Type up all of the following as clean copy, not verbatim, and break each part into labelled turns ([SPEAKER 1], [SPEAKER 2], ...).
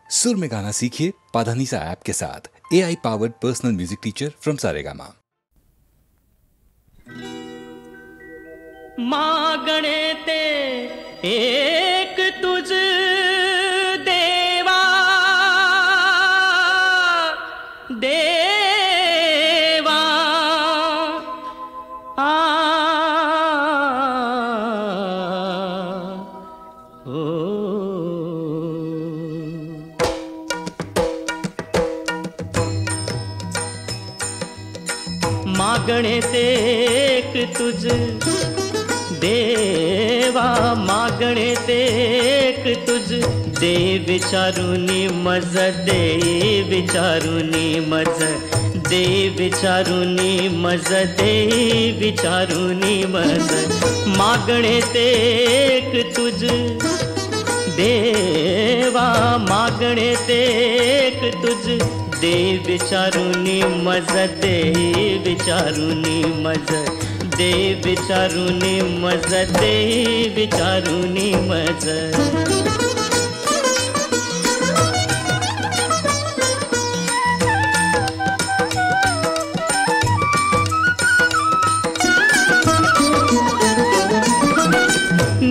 [SPEAKER 1] सुर में गाना सीखिए पाधानीसा ऐप के साथ। AI powered personal music teacher from Saregama.
[SPEAKER 2] मागणे ते एक तुझ देवा देवा हो मागणे ते एक तुझ देवा मागणे ते एक तुझ दे विचारुनी मज दे विचारुनी मज दे विचारुनी मज दे विचारुनी मज मागणे ते एक तुझ देवा मागणे ते एक तुझ दे विचारुनी मज दे विचारुनी मज दे विचारुनी मज दे विचारुनी मज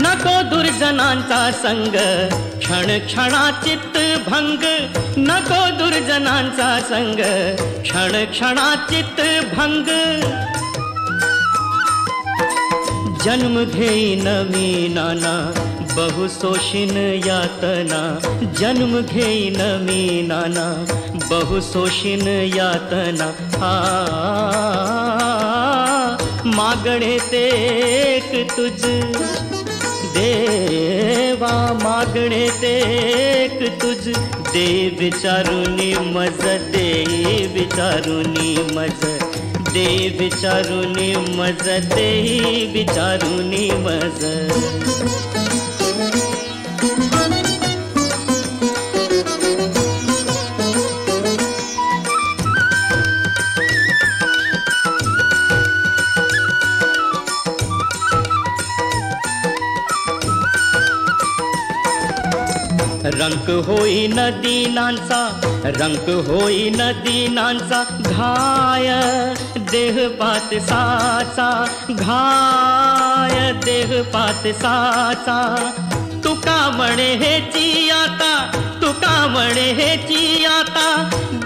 [SPEAKER 2] नको दुर्जनांचा संग क्षण क्षणाचित भंग नको दुर्जनांचा संग क्षण क्षणाचित भंग जन्म घेई नवी नाना बहु शोषिन यातना जन्म घेई नवी नाना बहु शोषिन यातना मागणे ते एक तुझ देवा मागणे ते एक तुझ दे विचारुनी मज दे विचारुनी मज दे विचारुनी मज दे विचारुनी मज रंक होई नदीनांचा रंक होई नदीनांचा घाय देह पात साचा घाय देह पात साचा तुका म्हणे हेची आता तुका म्हणे हेची आता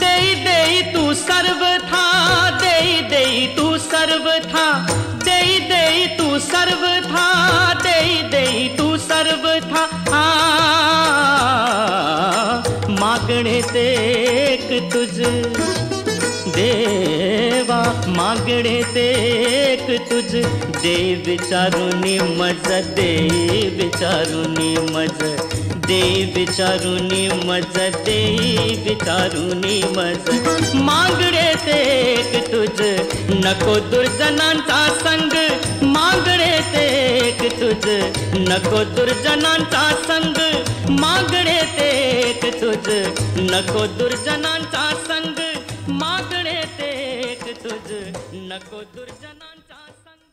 [SPEAKER 2] देई देई तू सर्वथा देई देई तू सर्वथा देई देई तू सर्वथा देई देई तू सर्वथा मागणे ते एक तुझ देवा मागणे ते एक तुझ दे विचारुनी मज दे विचारुनी मज दे विचारुनी मज दे विचारुनी मज मागणे ते एक तुझ नको दुर्जनांचा संग मागणे ते एक तुझ नको दुर्जनांचा संग मागणे ते एक तुझ नको दुर्जनांचा संग मागणे ते एक तुझ नको दुर्जनांचा संग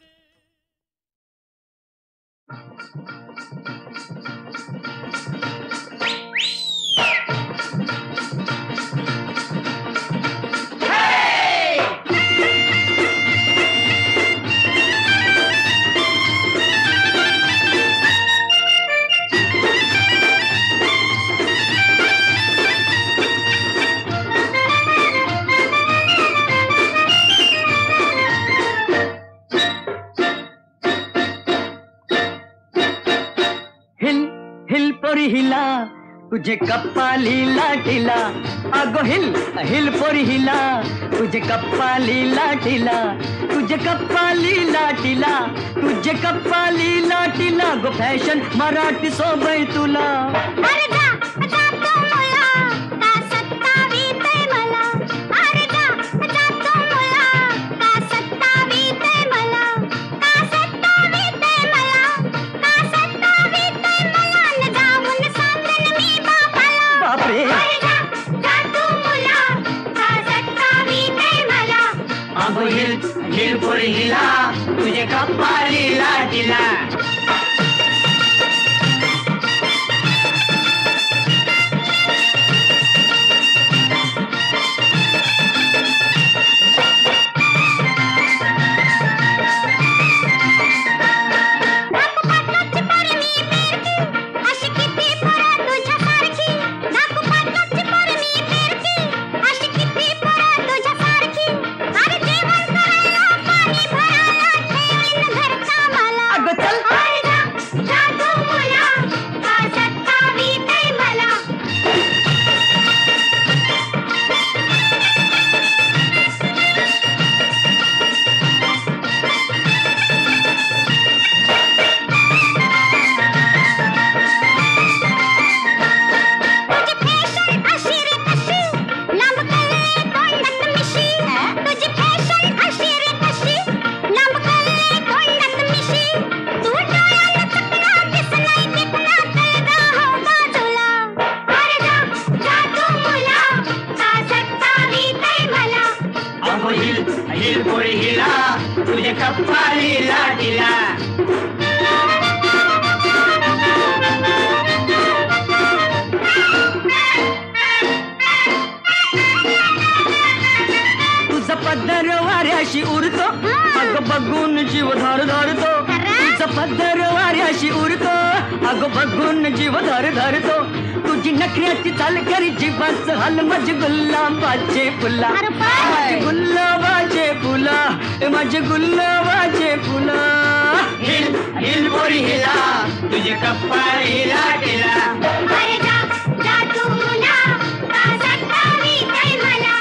[SPEAKER 2] हिला तुझे कप्पाली लाटीला अगो हिल हिल पोरी हिला तुझे कप्पाली लाटीला तुझे कप्पाली लाटीला तुझे कप्पाली लाटीला गो फॅशन मराठी सोबई तुला
[SPEAKER 3] अरे जा जा तो मुला का सत्तावी ते मला अरे जा जा तो मुला का सत्तावी ते मला का सत्तावी ते मला का सत्तावी ते मला न जाऊन सांगन मी बापाला
[SPEAKER 2] बापरे
[SPEAKER 3] अरे जा जा तो मुला का सत्तावी ते मला
[SPEAKER 2] अगो हिल हिल पोरी हिला तुझे कप्पाली लाटीला हिल पोरी हिला तुझे कप्पाली लाटीला तुझा पदर वाऱ्याशी उरतो अग बघून जीव धार धारतो तुझा पदर वाऱ्याशी उरतो अग बघून जीव धार धारतो तुझी नखऱ्याची चाल करी जीवाच हाल माझे गुलाबाचे फुला माझे गुलाबाचे फुला माझे गुलाबाचे फुला हिल हिल पोरी हिला तुझे कप्पाळी लाटीला
[SPEAKER 3] अरे जा जा तू मुला का सत्तावी तै मला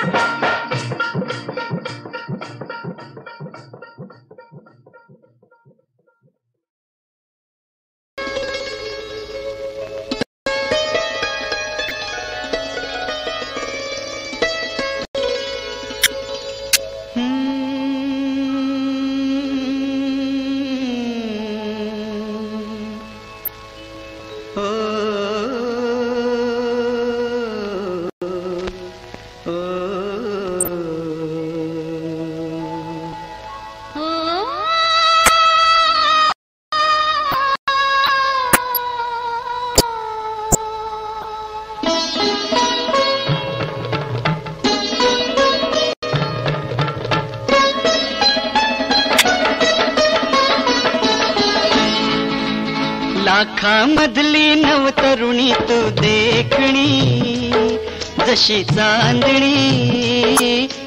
[SPEAKER 4] लाखामधली नवतरुणी तू देखणी जशी चांदणी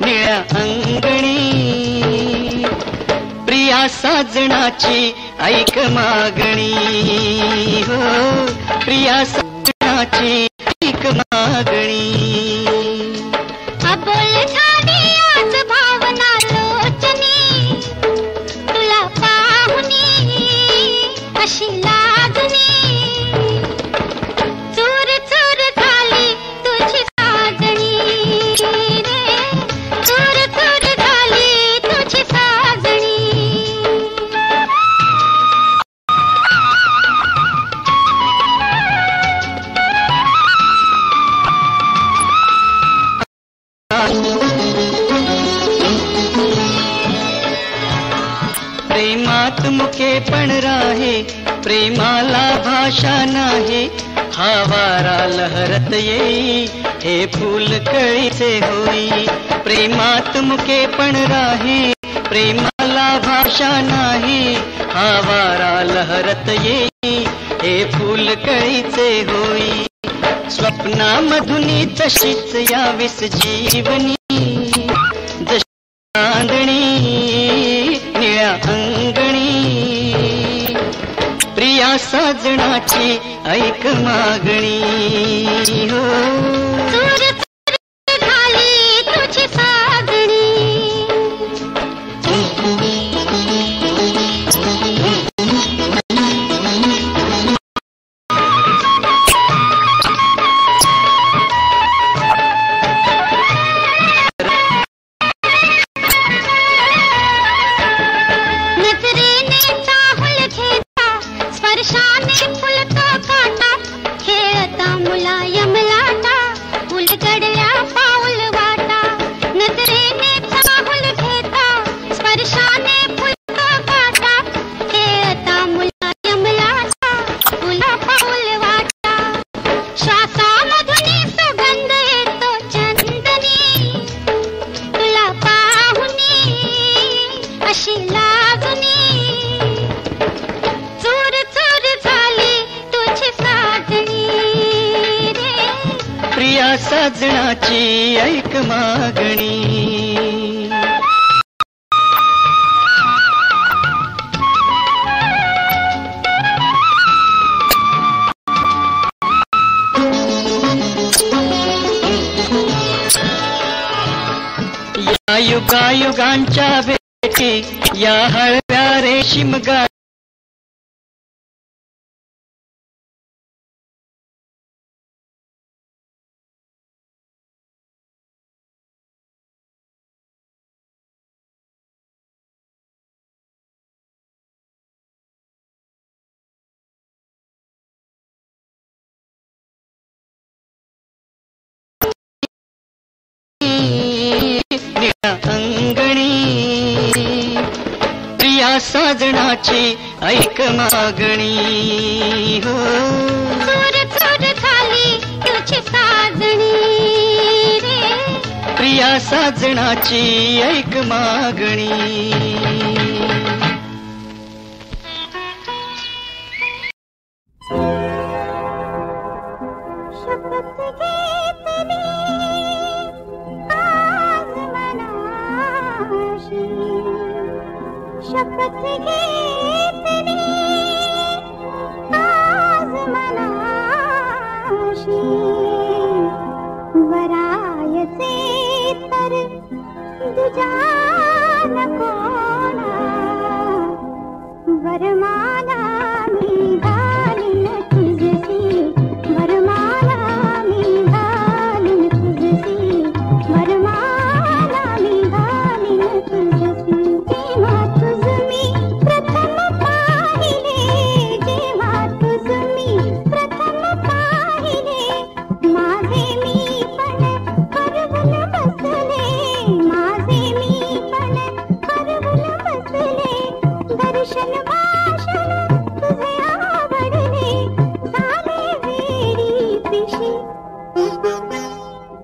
[SPEAKER 4] निळ्या अंगणी प्रिया साजणाची ऐक मागणी हो प्रिया साजणाची ऐक मागणी
[SPEAKER 3] अबोल झाली आज भावना लोचनी तुला पाहुनी अशी लागणी चूर चूर झाली तुझी साजणी रे चूर चूर झाली तुझी साजणी
[SPEAKER 4] प्रेमात मुके पण राहे प्रेमाला भाषा नाही हा वारा लहरत येई हे फूल कळीचे होई प्रेमात मुके पण राहे प्रेमाला भाषा नाही हा वारा लहरत येई हे फूल कळीचे होई स्वप्नामधुनी तशीच यावीस जीवनी जशी चांदणी निळ्या अंगणी प्रिया साजणाची ऐक मागणी हो
[SPEAKER 3] चूर चूर झाली तुझी साजणी नजरेने चाहुल घेता स्पर्शाने फुलतो काटा खेळता मुलायम लाटा उलगडल्या पाऊल वाटा नजरेने चाहुल घेता स्पर्शाने फुलतो काटा खेळता मुलायम लाटा उला पाऊल वाटा श्वासामधून सुगंध येतो चंदनी तुला पाहुनी अशी लागणी चूर चूर झाली तुझी साजणी रे
[SPEAKER 4] प्रिया साजणाची ऐक मागणी या युगायुगांच्या भेटी या हळव्या रेशीम गा अंगणी साजणाची ऐक मागणी हो.
[SPEAKER 3] चोर चोर झाली तुझी साजणी रे,
[SPEAKER 4] प्रिया साजणाची ऐक मागणी.
[SPEAKER 3] शपथ घेतली आज मनाशी, वरायचे तर तुझ्या नकोना, वरमाला मी घालीन तुझसी, वरमाला मी घालीन तुझसी, वरमाला मी घालीन तुझसी. जेव्हा तुझ मी प्रथम पाहिले, जेव्हा तुझ मी प्रथम पाहिले, माझे मी पण हरवून बसले, माझे मी पण हरवून बसले. दर्शन भाषण तुझे आवडले, झाले वेडी पिशी,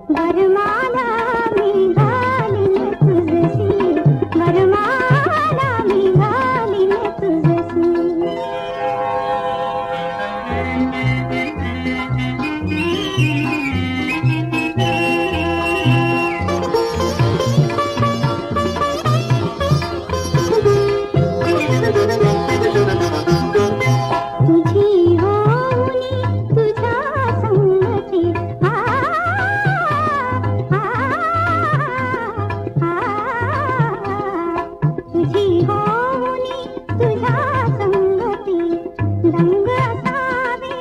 [SPEAKER 3] वरमाला मी घालीन तुझसी, वरमाला मी घालीन तुझसी. तुझी होऊनी तुझ्या संगती, तुझी होऊनी तुझ्या संगती, रंग असावे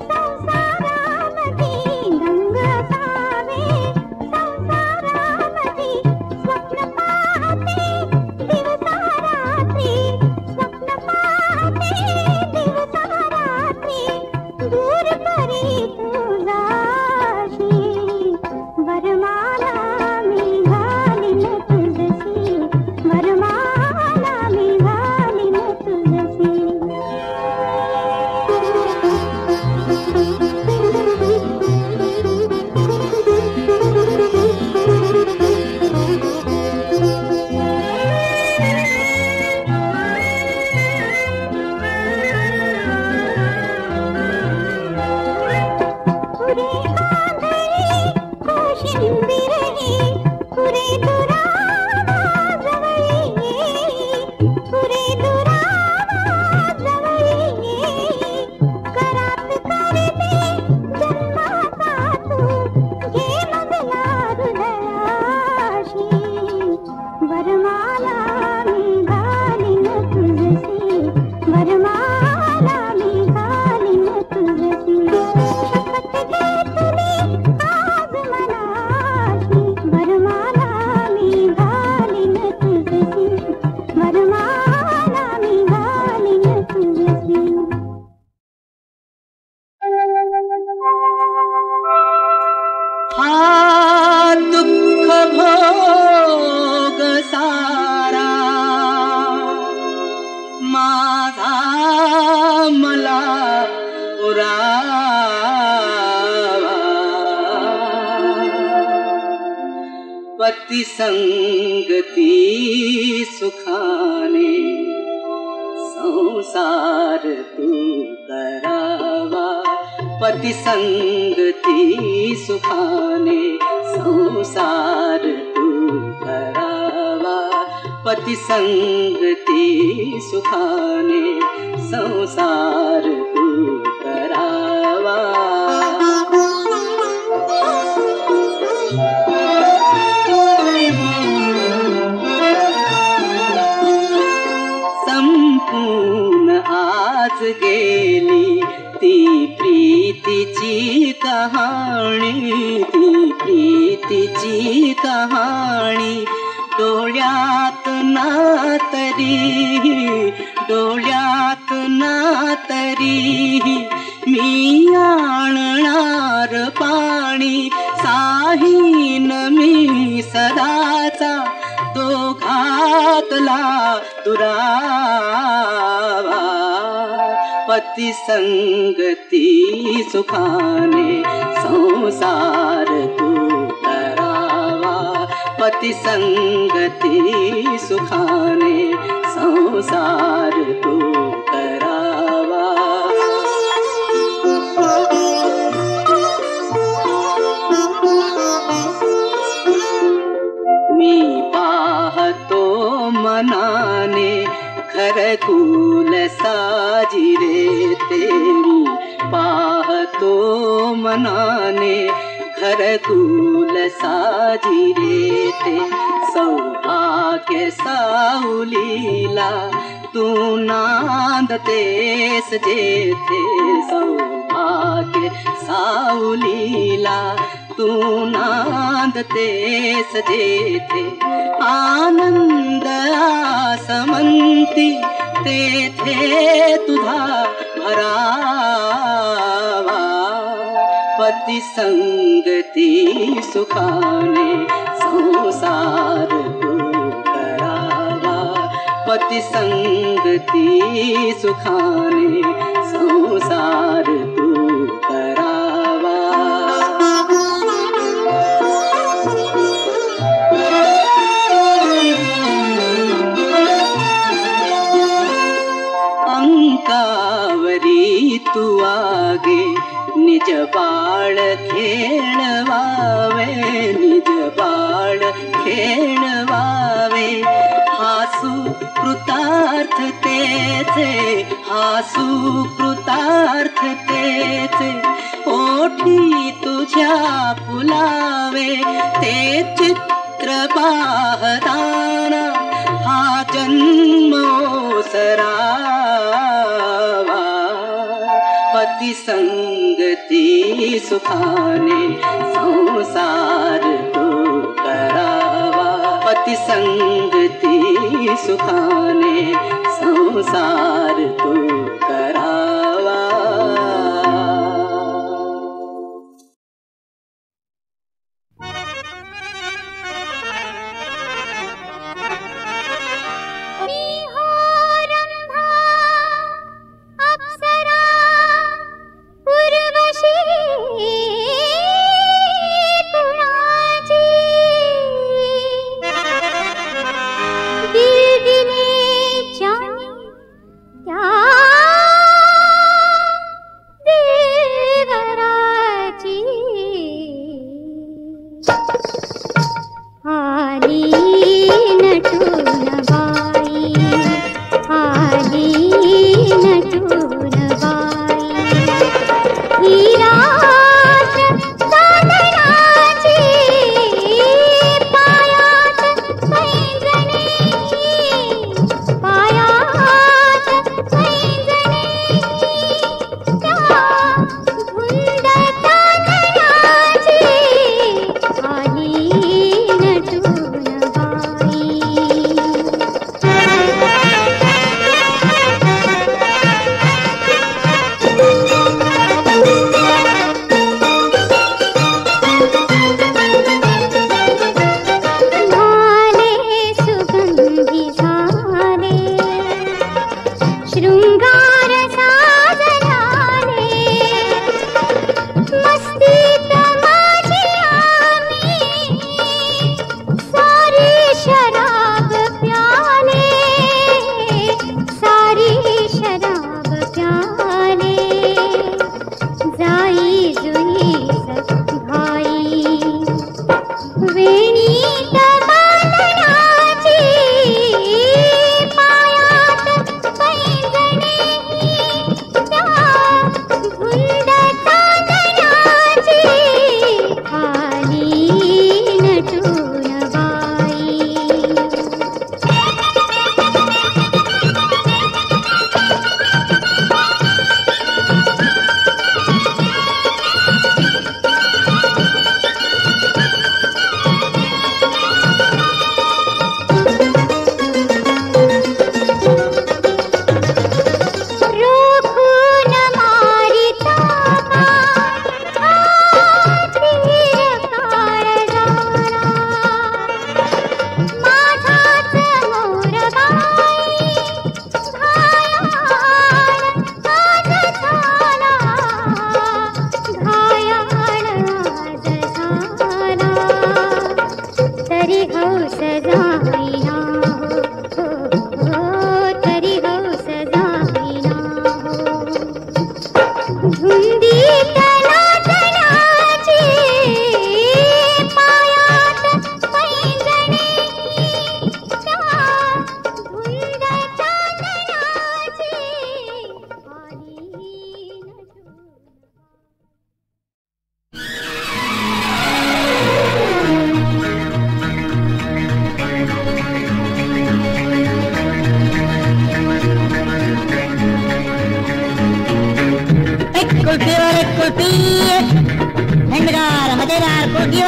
[SPEAKER 3] संसारामधी, रंग असावे संसारामधी. स्वप्न पाहते दिवसा रात्री, स्वप्न पाहते दिवसा रात्री, दूर परी तुझाशी, वरमाला मी घालीन तुझसी, वरमाला मी घालीन तुझसी. पुरे आंधळी कोशिंबीर ही, पुरे दुरावा जवळी येई, पुरे दुरावा जवळी येई. करात करते जन्माचा तू, घे मगला हृदयाशी, वरमाला मी घालीन तुझसी, वरमाला मी घालीन तुझसी. शपथ घेतली आज मनाशी, वरमाला मी घालीन तुझसी, वरमाला मी घालीन तुझसी.
[SPEAKER 2] हा दुःख भोग सारा माझा मला पुरावा, पती संगती सुखाने संसार तू करावा, पती संगती सुखाने संसार तू करावा, पती संगती सुखाने संसार तू करावा. संपून आज गेली ती प्रीतीची कहाणी, ती प्रीतीची कहाणी. डोळ्यात ना तरी, डोळ्यात ना तरी, मी आणणार पाणी. साहीन मी सदाचा दोघा
[SPEAKER 5] घातला दुरावा पती संगती सुखाने संसार तू करावा पती संगती सुखाने संसार तू करावा मी पाहतो मनाने घरकुल साजिरे ते मी पाहतो मनाने घरकुल साजिरे ते सौभाग्य सावलीला तू नांदतेस जेथे सौभाग्य सावलीला तू नांदतेस जेथे आनंद आसमंती तेथे तुझा भरावा पती संगती सुखाने संसार तू करावा पती संगती सुखाने संसार तू करावा अंकावरी तू आगे निज बाळ खेळवावे निज बाळ खेळवावे हासू कृतार्थतेचे हासू कृतार्थतेचे ओठी तुझ्या फुलावे ते चित्र पाहताना हा जन्म ओसरावा पती संगती सुखाने संसार तू करावा पती संगती सुखाने संसार तू करावा
[SPEAKER 3] दिल दिले जाने क्या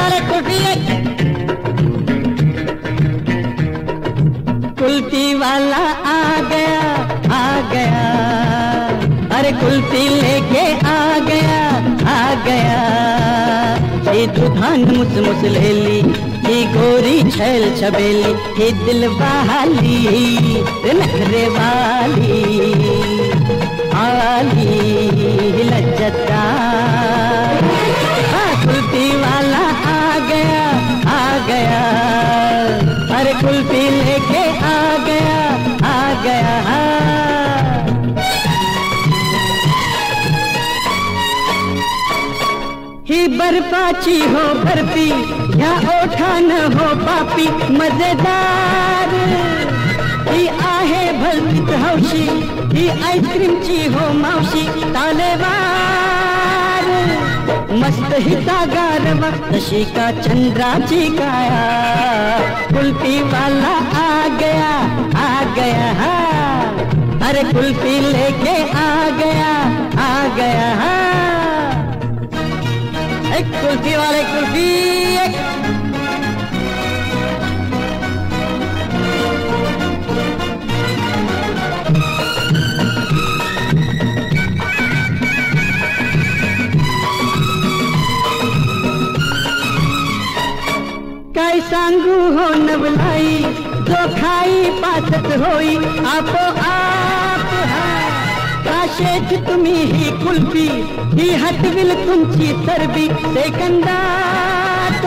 [SPEAKER 2] वाले कुल्फी कुल्फी वाला आ गया, अरे कुल्फी लेके आ गया। ये दुधान मुस मुस ले ली, ये गोरी छैल छबेली, ये दिल वाली नखरे वाली आली लज्जतदार। कुल्फी वाला आ गया, अरे कुल्फी लेके आ गया। ही बर्फाची हो बर्फी या ओठा न हो पापी मजेदार, ही आहे भलतीच हौशी, ही आईस्क्रीमची हो मावशी तालेवार। मस्त हिता गारवा तशी का चंद्राची काया, कुल्फी वाला आ गया। अरे कुल्फी लेके आ गया। एक कुल्फी वाले कुल्फी एक। काय सांगू हो नवलाई, जो खाई पाचत होई आपोआप। काशेच तुम्ही ही कुल्फी, ही हटविल तुमची चरबी सेकंदात।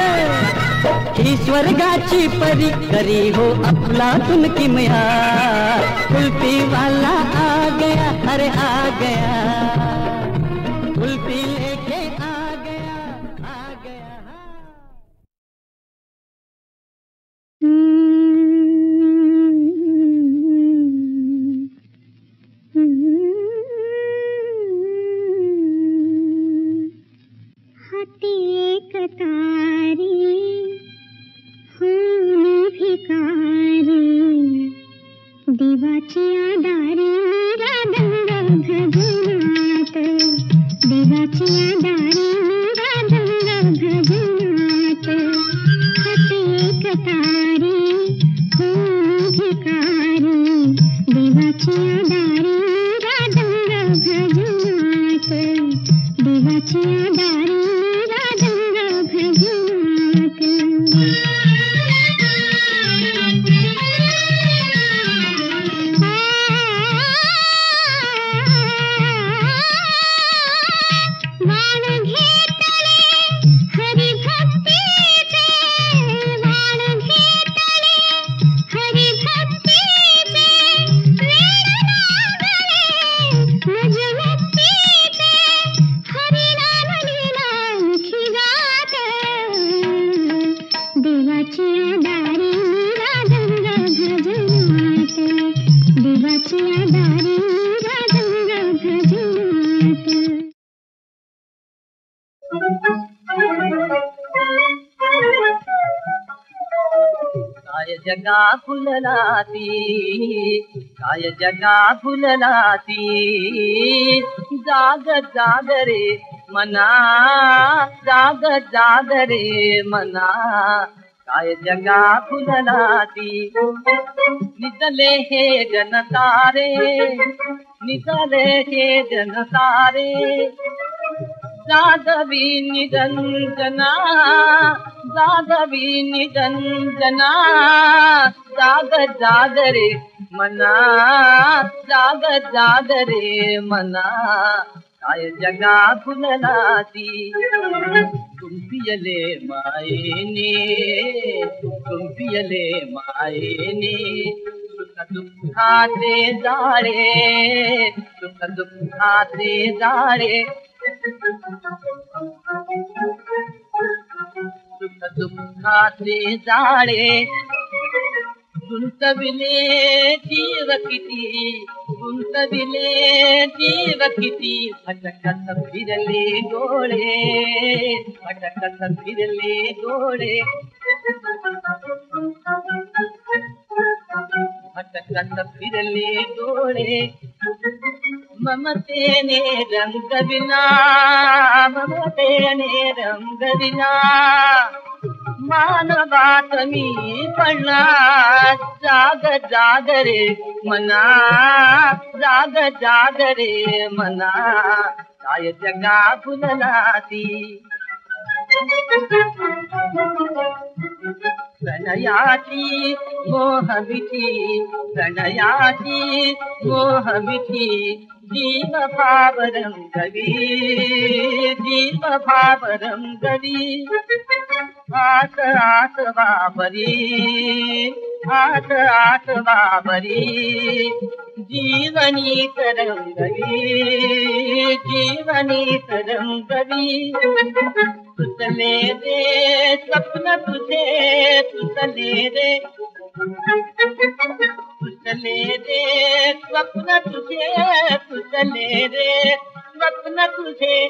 [SPEAKER 2] ही स्वर्गाची परी करी हो अफलातून किमया, कुल्फी वाला आ गया। अरे आ गया, कुल्फी लेके आ गया।
[SPEAKER 5] जगा फुललाती, काय जगा फुललाती, जाग जाग रे मना, जाग जाग रे मना, काय जगा फुललाती। निजले हे जनतारे, निजले हे जनतारे, जागवी निरंजना, जागवी निरंजना, जाग जाग रे मना, जाग जाग रे मना, काय जगा फुललाती। तुम पियले मायेने, तुम पियले मायेने, सुख दुःखाचे जाळे, सुख दुःखाचे जाळे, सुख दुःखाचे जाळे, गुंतविले जीव किती, गुंतविले जीव किती, भटकत फिरले डोळे, भटकत फिरले डोळे, भटकत फिरले डोळे। ममतेने रंग विना, ममतेने रंग विना, छान बातमी पडणार जाग जाग रे मना जाग जाग रे मना काय जगा फुलला ती प्रणयाची मोहविठी प्रणयाची मोहविठी जीव भाव रंगवी जीव भाव रंगवी आस आस बाबरी आस आस बाबरी जीवनी तरंगवी जीवनी तरंगवी तुझले रे स्वप्न तुझे तुझले रे तुझले रे स्वप्न तुझे तुझले रे स्वप्न तुझे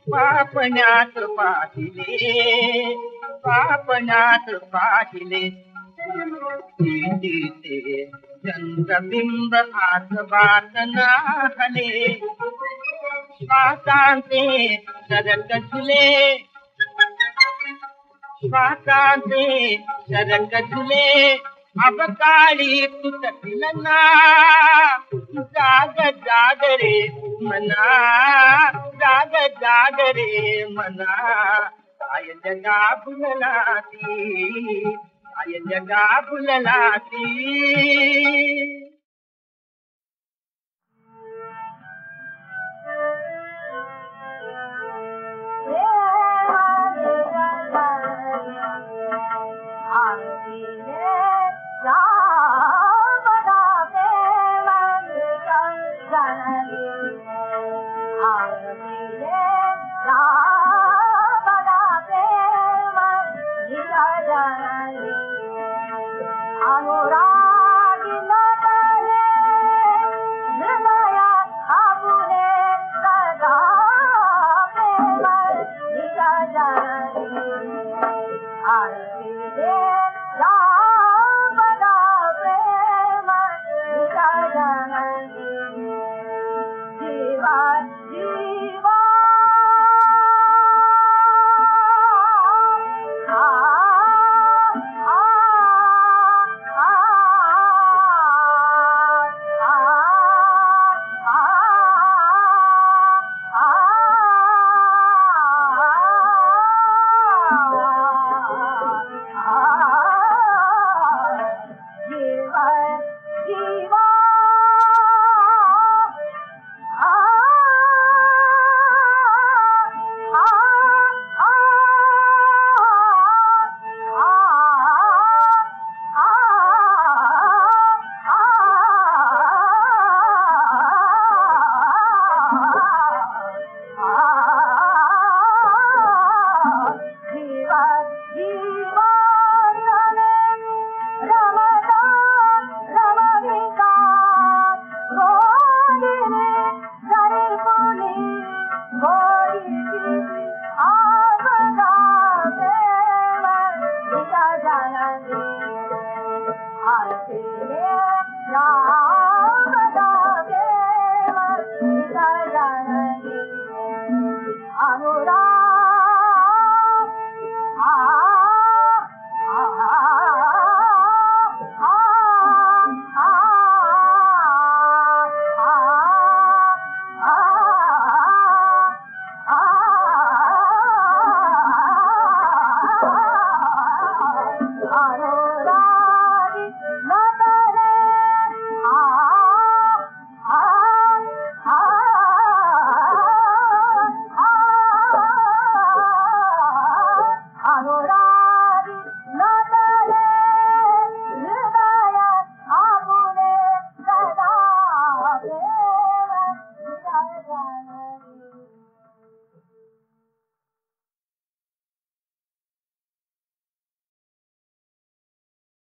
[SPEAKER 5] पापण्यात पाहिले पापण्यात पाहिले दिसे चंद्रबिंब आसबात नाहले श्वासांचे सरक झुले श्वासांचे सरक झुले अब काळी तुटतील ना जाग जाग रे मना जाग जाग रे मना काय जगा फुलला ती काय जगा फुलला ती
[SPEAKER 3] Ah